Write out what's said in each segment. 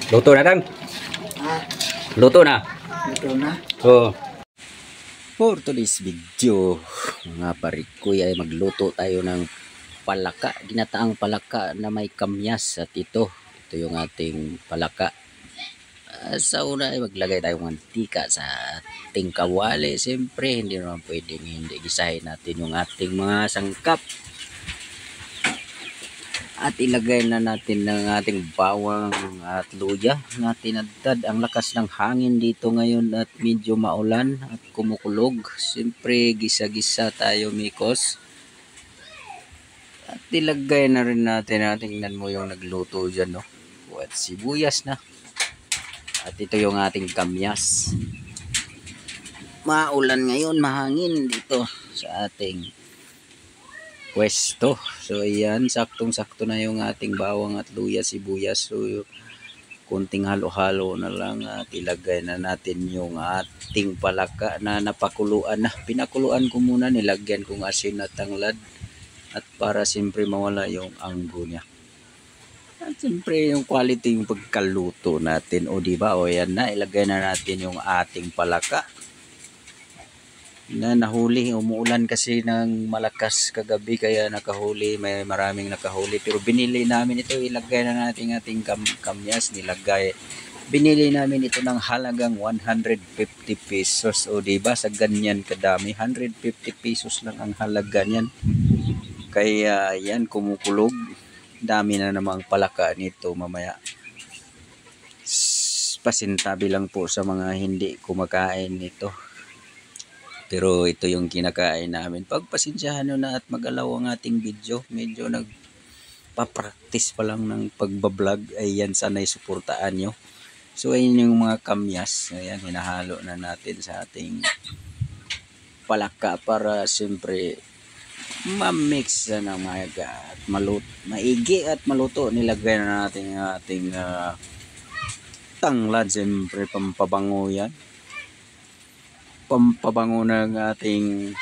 Luto na tang. Luto na. Luto na. Oh. For today's video, mga parikoy, ay magluto tayo ng palaka, ginataang palaka na may kamyas. At ito yung ating palaka. Sa una ay maglagay tayong mantika sa ating kawali. Siyempre, hindi naman pwedeng hindi gisahin natin yung ating mga sangkap. At ilagay na natin ng ating bawang at luya na tinadtad. Ang lakas ng hangin dito ngayon at medyo maulan at kumukulog. Siyempre, gisa-gisa tayo, mikos. At ilagay na rin natin, tingnan mo yung nagluto dyan, no? At sibuyas na. At ito yung ating kamyas. Maulan ngayon, mahangin dito sa ating pwesto. So ayan, saktong-sakto na yung ating bawang at luya, sibuyas. So kunting halo-halo na lang at ilagay na natin yung ating palaka na napakuluan na. Pinakuluan ko muna, nilagyan kong asin at tanglad at para siyempre mawala yung anggo niya. At siyempre yung quality yung pagkaluto natin. O diba? O yan na, ilagay na natin yung ating palaka na nahuli. Umuulan kasi ng malakas kagabi kaya nakahuli, may maraming nakahuli, pero binili namin ito. Ilagay na natin ating kamyas, binili namin ito ng halagang 150 pesos. O diba, sa ganyan kadami, 150 pesos lang ang halaga niyan. Kaya yan, kumukulog, dami na namang palaka nito. Mamaya pasintabi lang po sa mga hindi kumakain nito. Pero ito yung kinakain namin. Pagpasensyahan nyo na at magalaw ang ating video. Medyo nagpa-practice pa lang ng pagbablog. Ayan, sana'y suportaan nyo. So, ayun yung mga kamyas. Ayan, hinahalo na natin sa ating palaka para siyempre ma-mix na maigi at maluto. Nilagay na natin yung ating tanglad. Siyempre, pampabango yan. Pampabango ng ating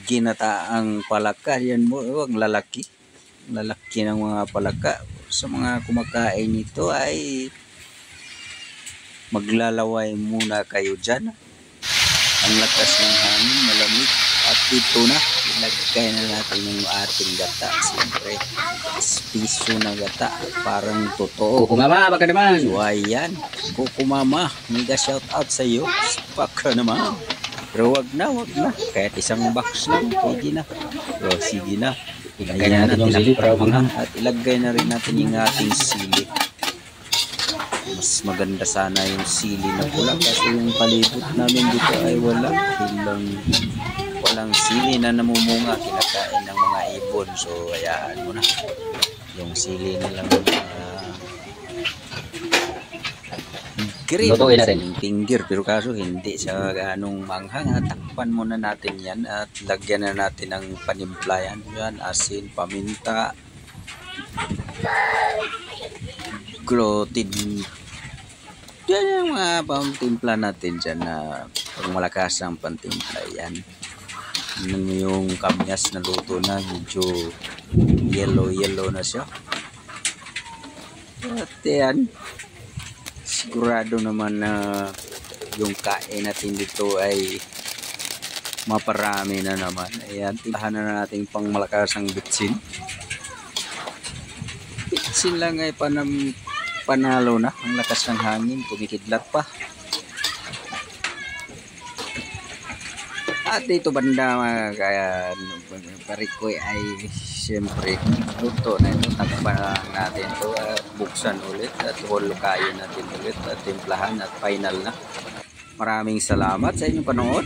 ginataang palaka. Yan mo, ang lalaki ng mga palaka. Sa mga kumakain nito ay maglalaway muna kayo dyan. Ang lakas ng hangin, malamig. At ito na, ilagay na natin yung ating gata. Siyempre, piso na gata, parang totoo. Kukumama, baka naman. So ayan, kukumama, mega shout out sa iyo. Baka naman. Pero wag na. Kahit isang box lang, pwede na. So, sige na. Ilagay na natin yung sili para umanghang. At ilagay na rin natin yung ating sili. Mas maganda sana yung sili na pula. Kasi yung palibot namin dito ay walang sili na namumunga. Kinakain ng mga ibon. So, hayaan mo na. Yung sili na lang green sa finger, pero kaso hindi siya ganong manghang. At takpan muna natin yan at lagyan na natin ng panimplayan yan, asin, paminta, gluten. Yan yung mga pantimpla natin dyan na pang malakas ang pantimpla yan. Yung kamyas na luto na, medyo yellow na siya. At yan, sigurado naman na yung kain natin dito ay maparami na naman. Ayan, tibahan na natin pang malakasang bitsin. Bitsin lang ay panalo na. Ang lakas ng hangin, kumikidlat pa. At dito banda mga kaya parikoy ay siyempre luto na ito. Takpan natin ito at buksan ulit at hulukayin natin ulit at timplahan at final na. Maraming salamat sa inyong panood.